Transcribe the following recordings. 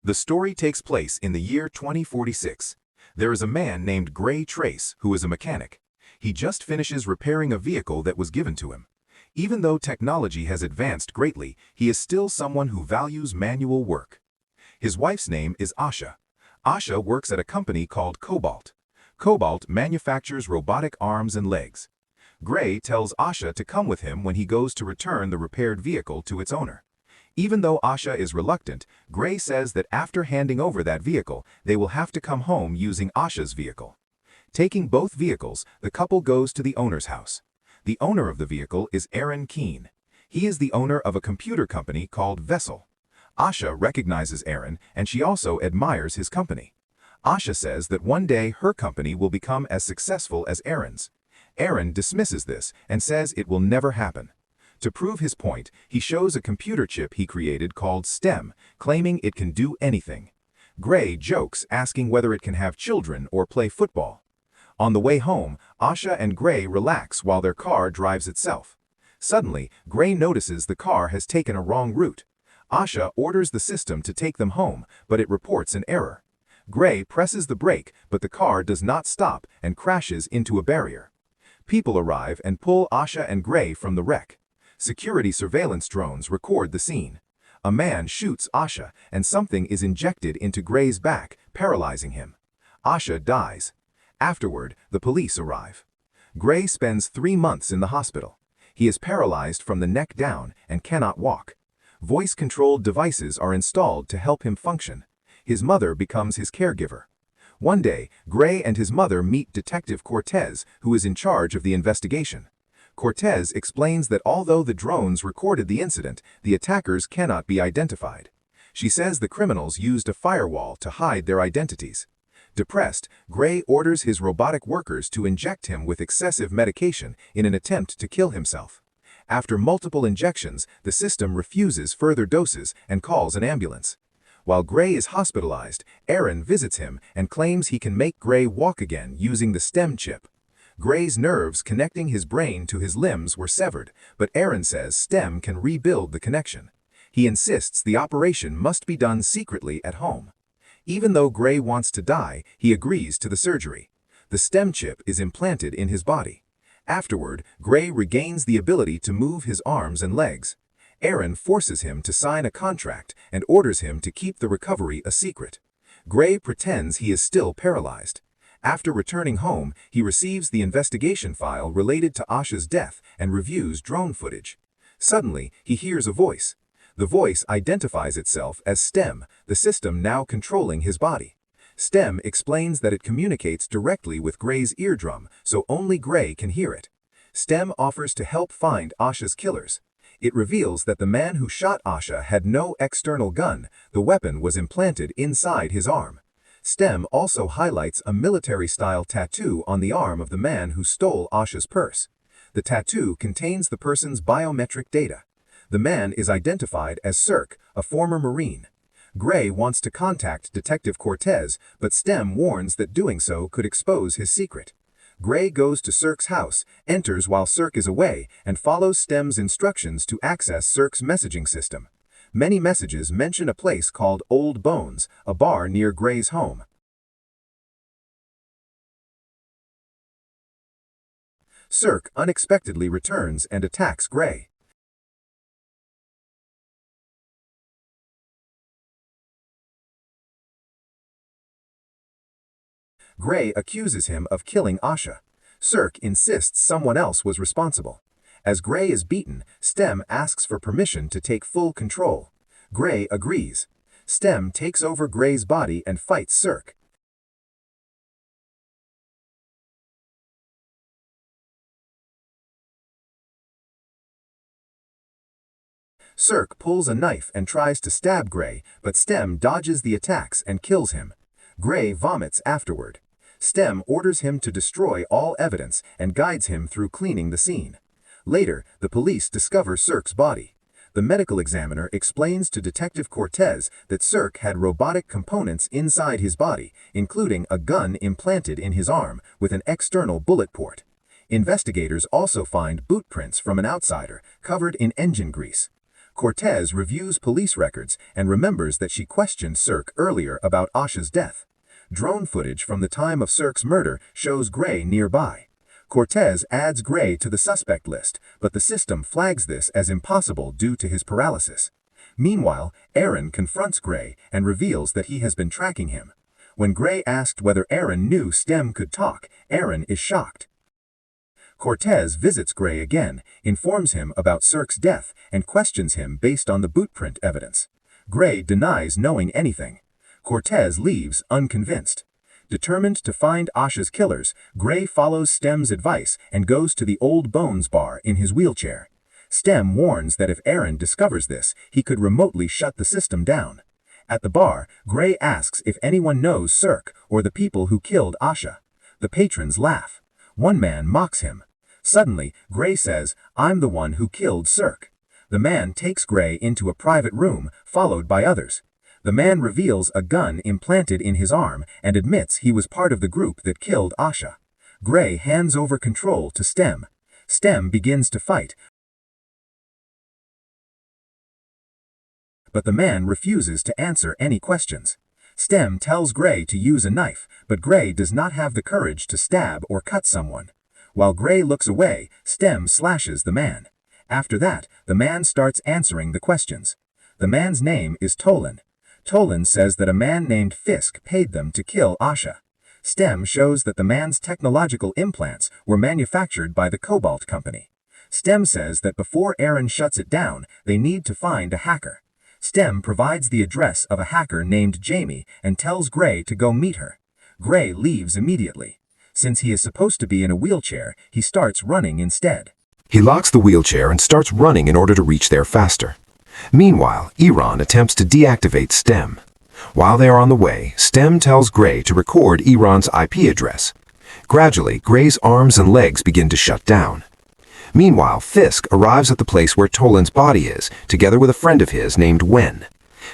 The story takes place in the year 2046. There is a man named Gray Trace who is a mechanic. He just finishes repairing a vehicle that was given to him. Even though technology has advanced greatly, he is still someone who values manual work. His wife's name is Asha. Asha works at a company called Cobalt. Cobalt manufactures robotic arms and legs. Gray tells Asha to come with him when he goes to return the repaired vehicle to its owner. Even though Asha is reluctant, Gray says that after handing over that vehicle, they will have to come home using Asha's vehicle. Taking both vehicles, the couple goes to the owner's house. The owner of the vehicle is Aaron Keene. He is the owner of a computer company called Vessel. Asha recognizes Aaron, and she also admires his company. Asha says that one day her company will become as successful as Aaron's. Aaron dismisses this and says it will never happen. To prove his point, he shows a computer chip he created called STEM, claiming it can do anything. Gray jokes, asking whether it can have children or play football. On the way home, Asha and Gray relax while their car drives itself. Suddenly, Gray notices the car has taken a wrong route. Asha orders the system to take them home, but it reports an error. Gray presses the brake, but the car does not stop and crashes into a barrier. People arrive and pull Asha and Gray from the wreck. Security surveillance drones record the scene. A man shoots Asha, and something is injected into Gray's back, paralyzing him. Asha dies. Afterward, the police arrive. Gray spends 3 months in the hospital. He is paralyzed from the neck down and cannot walk. Voice-controlled devices are installed to help him function. His mother becomes his caregiver. One day, Gray and his mother meet Detective Cortez, who is in charge of the investigation. Cortez explains that although the drones recorded the incident, the attackers cannot be identified. She says the criminals used a firewall to hide their identities. Depressed, Gray orders his robotic workers to inject him with excessive medication in an attempt to kill himself. After multiple injections, the system refuses further doses and calls an ambulance. While Gray is hospitalized, Aaron visits him and claims he can make Gray walk again using the STEM chip. Gray's nerves connecting his brain to his limbs were severed, but Aaron says STEM can rebuild the connection. He insists the operation must be done secretly at home. Even though Gray wants to die, he agrees to the surgery. The STEM chip is implanted in his body. Afterward, Gray regains the ability to move his arms and legs. Aaron forces him to sign a contract and orders him to keep the recovery a secret. Gray pretends he is still paralyzed. After returning home, he receives the investigation file related to Asha's death and reviews drone footage. Suddenly, he hears a voice. The voice identifies itself as STEM, the system now controlling his body. STEM explains that it communicates directly with Gray's eardrum, so only Gray can hear it. STEM offers to help find Asha's killers. It reveals that the man who shot Asha had no external gun, the weapon was implanted inside his arm. STEM also highlights a military-style tattoo on the arm of the man who stole Asha's purse. The tattoo contains the person's biometric data. The man is identified as Cirque, a former Marine. Gray wants to contact Detective Cortez, but STEM warns that doing so could expose his secret. Gray goes to Cirque's house, enters while Cirque is away, and follows STEM's instructions to access Cirque's messaging system. Many messages mention a place called Old Bones, a bar near Gray's home. Cirque unexpectedly returns and attacks Gray. Gray accuses him of killing Asha. Cirque insists someone else was responsible. As Gray is beaten, STEM asks for permission to take full control. Gray agrees. STEM takes over Gray's body and fights Cirque. Cirque pulls a knife and tries to stab Gray, but STEM dodges the attacks and kills him. Gray vomits afterward. STEM orders him to destroy all evidence and guides him through cleaning the scene. Later, the police discover Cirque's body. The medical examiner explains to Detective Cortez that Cirque had robotic components inside his body, including a gun implanted in his arm with an external bullet port. Investigators also find boot prints from an outsider, covered in engine grease. Cortez reviews police records and remembers that she questioned Cirque earlier about Asha's death. Drone footage from the time of Cirque's murder shows Gray nearby. Cortez adds Gray to the suspect list, but the system flags this as impossible due to his paralysis. Meanwhile, Aaron confronts Gray and reveals that he has been tracking him. When Gray asked whether Aaron knew STEM could talk, Aaron is shocked. Cortez visits Gray again, informs him about Cirque's death, and questions him based on the bootprint evidence. Gray denies knowing anything. Cortez leaves unconvinced. Determined to find Asha's killers, Gray follows STEM's advice and goes to the Old Bones bar in his wheelchair. STEM warns that if Aaron discovers this, he could remotely shut the system down. At the bar, Gray asks if anyone knows Cirque or the people who killed Asha. The patrons laugh. One man mocks him. Suddenly, Gray says, "I'm the one who killed Cirque." The man takes Gray into a private room, followed by others. The man reveals a gun implanted in his arm and admits he was part of the group that killed Asha. Gray hands over control to STEM. STEM begins to fight, but the man refuses to answer any questions. STEM tells Gray to use a knife, but Gray does not have the courage to stab or cut someone. While Gray looks away, STEM slashes the man. After that, the man starts answering the questions. The man's name is Tolan. Tolan says that a man named Fisk paid them to kill Asha. STEM shows that the man's technological implants were manufactured by the Cobalt Company. STEM says that before Aaron shuts it down, they need to find a hacker. STEM provides the address of a hacker named Jamie and tells Gray to go meet her. Gray leaves immediately. Since he is supposed to be in a wheelchair, he starts running instead. He locks the wheelchair and starts running in order to reach there faster. Meanwhile, Iran attempts to deactivate STEM. While they are on the way, STEM tells Gray to record Iran's IP address. Gradually, Gray's arms and legs begin to shut down. Meanwhile, Fisk arrives at the place where Tolan's body is, together with a friend of his named Wen.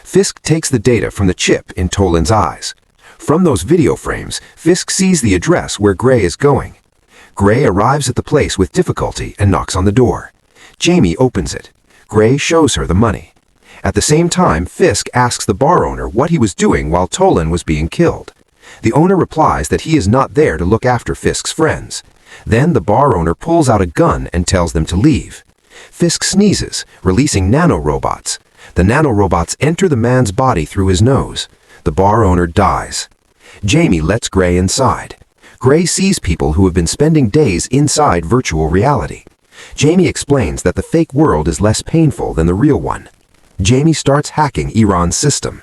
Fisk takes the data from the chip in Tolan's eyes. From those video frames, Fisk sees the address where Gray is going. Gray arrives at the place with difficulty and knocks on the door. Jamie opens it. Gray shows her the money. At the same time, Fisk asks the bar owner what he was doing while Tolan was being killed. The owner replies that he is not there to look after Fisk's friends. Then the bar owner pulls out a gun and tells them to leave. Fisk sneezes, releasing nanorobots. The nanorobots enter the man's body through his nose. The bar owner dies. Jamie lets Gray inside. Gray sees people who have been spending days inside virtual reality. Jamie explains that the fake world is less painful than the real one. Jamie starts hacking Iran's system.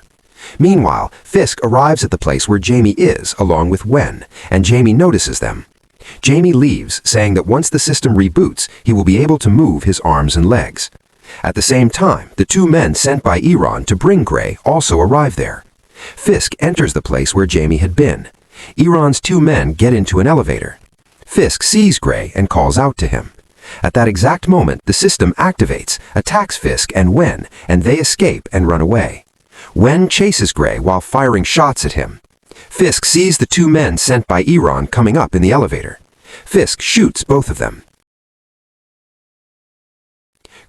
Meanwhile, Fisk arrives at the place where Jamie is, along with Wen, and Jamie notices them. Jamie leaves, saying that once the system reboots, he will be able to move his arms and legs. At the same time, the two men sent by Iran to bring Gray also arrive there. Fisk enters the place where Jamie had been. Iran's two men get into an elevator. Fisk sees Gray and calls out to him. At that exact moment, the system activates, attacks Fisk and Wen, and they escape and run away. Wen chases Gray while firing shots at him. Fisk sees the two men sent by Iran coming up in the elevator. Fisk shoots both of them.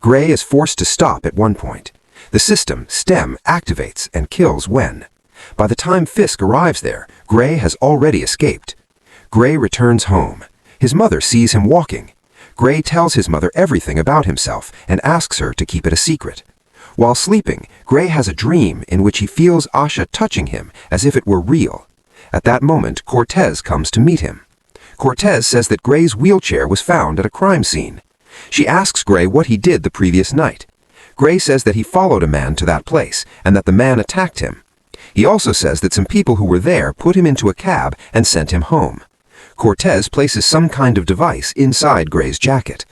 Gray is forced to stop at one point. The system, STEM, activates and kills Wen. By the time Fisk arrives there, Gray has already escaped. Gray returns home. His mother sees him walking. Gray tells his mother everything about himself and asks her to keep it a secret. While sleeping, Gray has a dream in which he feels Asha touching him as if it were real. At that moment, Cortez comes to meet him. Cortez says that Gray's wheelchair was found at a crime scene. She asks Gray what he did the previous night. Gray says that he followed a man to that place and that the man attacked him. He also says that some people who were there put him into a cab and sent him home. Cortez places some kind of device inside Gray's jacket.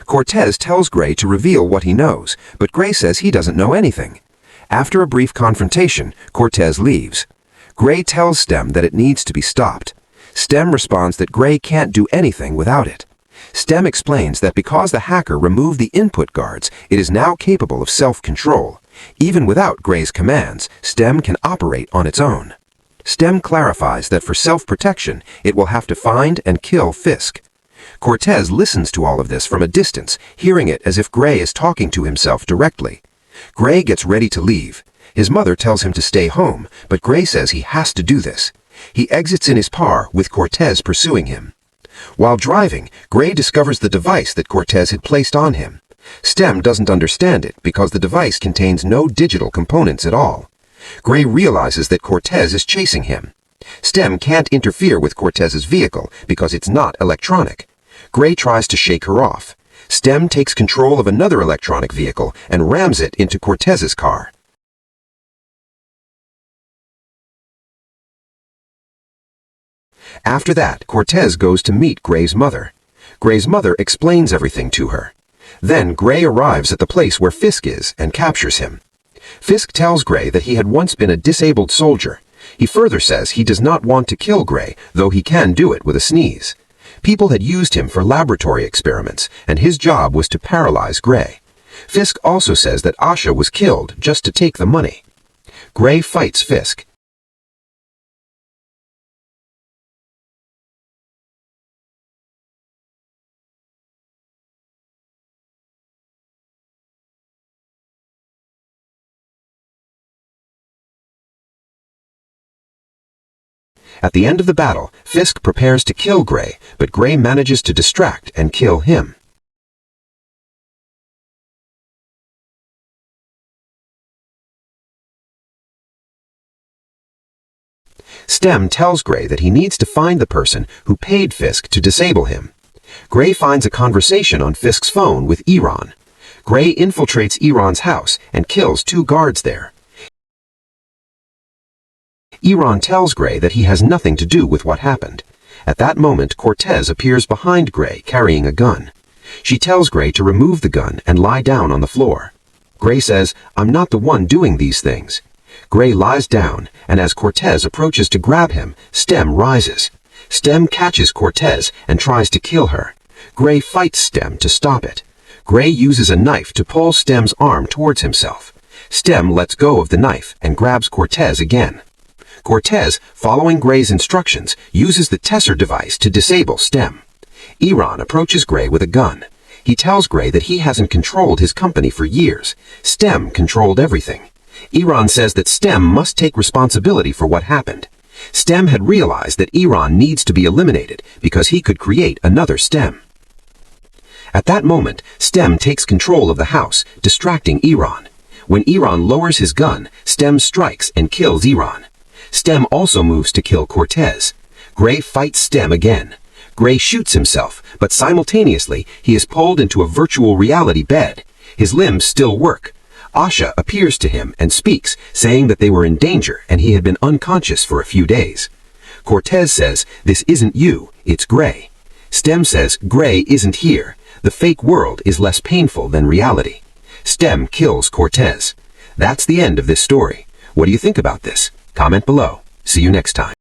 Cortez tells Gray to reveal what he knows, but Gray says he doesn't know anything. After a brief confrontation, Cortez leaves. Gray tells STEM that it needs to be stopped. STEM responds that Gray can't do anything without it. STEM explains that because the hacker removed the input guards, it is now capable of self-control. Even without Gray's commands, STEM can operate on its own. STEM clarifies that for self-protection, it will have to find and kill Fisk. Cortez listens to all of this from a distance, hearing it as if Gray is talking to himself directly. Gray gets ready to leave. His mother tells him to stay home, but Gray says he has to do this. He exits in his car with Cortez pursuing him. While driving, Gray discovers the device that Cortez had placed on him. Stem doesn't understand it because the device contains no digital components at all. Gray realizes that Cortez is chasing him. Stem can't interfere with Cortez's vehicle because it's not electronic. Gray tries to shake her off. Stem takes control of another electronic vehicle and rams it into Cortez's car. After that, Cortez goes to meet Gray's mother. Gray's mother explains everything to her. Then Gray arrives at the place where Fisk is and captures him. Fisk tells Gray that he had once been a disabled soldier. He further says he does not want to kill Gray, though he can do it with a sneeze. People had used him for laboratory experiments, and his job was to paralyze Gray. Fisk also says that Asha was killed just to take the money. Gray fights Fisk. At the end of the battle, Fisk prepares to kill Gray, but Gray manages to distract and kill him. Stem tells Gray that he needs to find the person who paid Fisk to disable him. Gray finds a conversation on Fisk's phone with Iran. Gray infiltrates Iran's house and kills 2 guards there. Iran tells Gray that he has nothing to do with what happened. At that moment, Cortez appears behind Gray carrying a gun. She tells Gray to remove the gun and lie down on the floor. Gray says, "I'm not the one doing these things." Gray lies down, and as Cortez approaches to grab him, Stem rises. Stem catches Cortez and tries to kill her. Gray fights Stem to stop it. Gray uses a knife to pull Stem's arm towards himself. Stem lets go of the knife and grabs Cortez again. Cortez, following Gray's instructions, uses the Tesser device to disable Stem. Iran approaches Gray with a gun. He tells Gray that he hasn't controlled his company for years. Stem controlled everything. Iran says that Stem must take responsibility for what happened. Stem had realized that Iran needs to be eliminated because he could create another Stem. At that moment, Stem takes control of the house, distracting Iran. When Iran lowers his gun, Stem strikes and kills Iran. Stem also moves to kill Cortez. Gray fights Stem again. Gray shoots himself, but simultaneously he is pulled into a virtual reality bed. His limbs still work. Asha appears to him and speaks, saying that they were in danger and he had been unconscious for a few days. Cortez says, "This isn't you, it's Gray." Stem says, "Gray isn't here. The fake world is less painful than reality." Stem kills Cortez. That's the end of this story. What do you think about this? Comment below. See you next time.